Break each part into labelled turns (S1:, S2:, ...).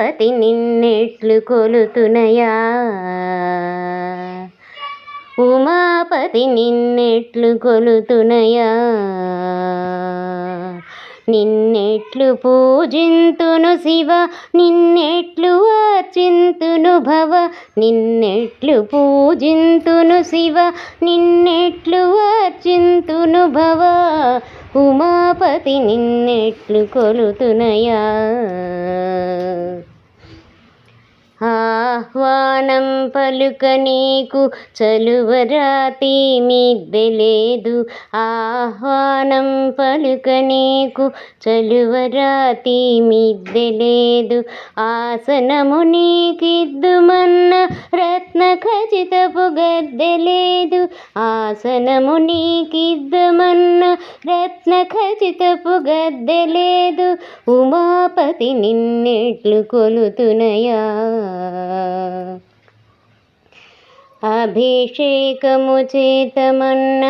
S1: ఉమాపతి నిన్నెట్లు కొలుతునయా, ఉమాపతి నిన్నెట్లు కొలుతునయా, నిన్నెట్లు పూజింతును శివ, నిన్నెట్లు అర్చింతును భవ, నిన్నెట్లు పూజింతును శివ, నిన్నెట్లు అర్చింతును భవ, ఉమాపతి నిన్నెట్లు కొలుతునయా. ఆహ్వానం పలుక నీకు చలువరాతి మిద్దెలేదు, ఆహ్వానం పలుక నీకు చలువరాతి మిద్దెలేదు, ఆసనము నీకిద్దుమన్న రత్న ఖచితపు గద్దెలేదు, ఆసనము నీకిద్దమన్న రత్న ఖచితపు గద్దెలేదు, ఉమాపతి నిన్నెట్లు కొలుతునయా. అభిషేకము చేతమన్న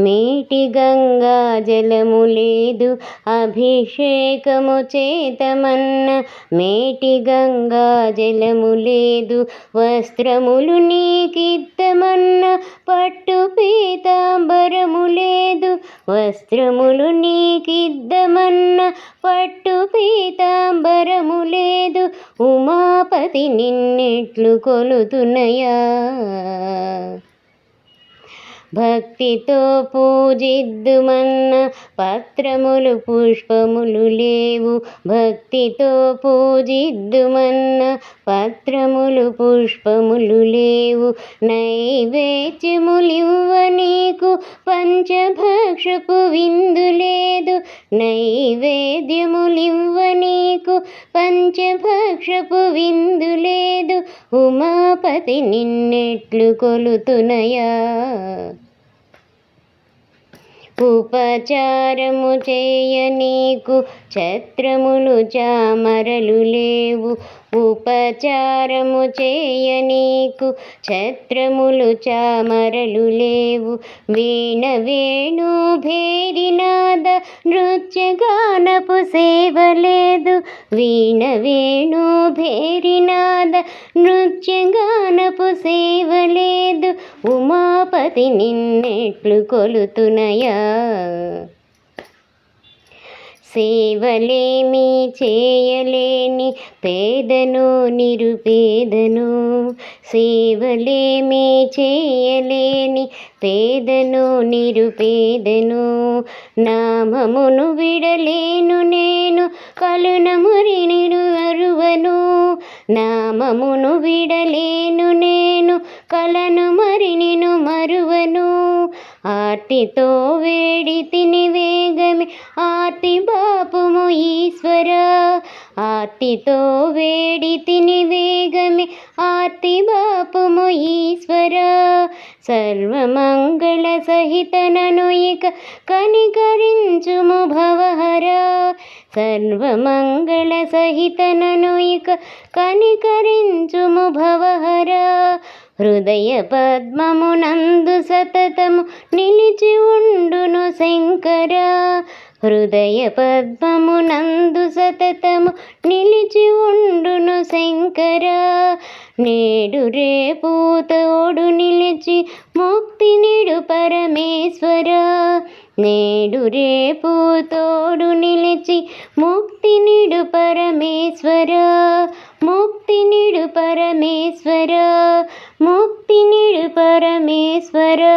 S1: మేటి గంగా జలము లేదు, అభిషేకము చేతమన్న మేటి గంగా జలము లేదు, వస్త్రములు నీకిద్దమన్న పట్టు పీతాంబరము లేదు, వస్త్రములు నీకిద్దమన్న పట్టు పీతాంబరము లేదు, ఉమాపతి నిన్నెట్లు కొలుతునయా. భక్తితో పూజిద్దుమన్న పత్రములు పుష్పములు లేవు, భక్తితో పూజిద్దుమన్న పత్రములు పుష్పములు లేవు, నైవేద్యములివ్వ నీకు పంచభక్షపు విందు లేదు, నైవేద్యములివ్వ నీకు పంచభక్షపు విందు లేదు, ఉమాపతి నిన్నెట్లు కొలుతునయా. ఉపచారము చేయ నీకు ఛత్రములు చామరలు లేవు, ఉపచారము చేయ నీకు ఛత్రములు చామరలు లేవు, వీణ వేణు భేరినాద నృత్యగానపు సేవ లేదు, వీణ వేణు భేరినాద నృత్యగానపు సేవ లేదు, ఉమాపతి నిన్నెట్లు కొలుతునయా. సేవలేమి చేయలేని పేదను నిరుపేదను, సేవలేమి చేయలేని పేదను నిరుపేదను, నామమును విడలేను నేను కలునమురినిను అరువను, నామమును విడలేను నేను కలను మరినిను మరువను, ఆర్తితో వేడి తిని వేగమి ఆర్తి బాపుము ఈశ్వరా, ఆర్తితో వేడి తిని వేగమి ఆర్తి బాపుము ఈశ్వరా, సర్వమంగళ సహితనను ఇక కనికరించుము భవహరా, సర్వమంగళ సహితనను ఇక కనికరించుము భవహరా, హృదయ పద్మమునందు సతతము నిలిచి ఉండును శంకరా, హృదయ పద్మమునందు సతతము నిలిచి ఉండును శంకరా, నేడు రేపు తోడు నిలిచి ముక్తి నిడు పరమేశ్వరా, నేడు రేపు తోడు నిలిచి ముక్తి నిడు పరమేశ్వరా, ముక్తి నిడు పరమేశ్వరా, ముక్తి నిడు పరమేశ్వరా.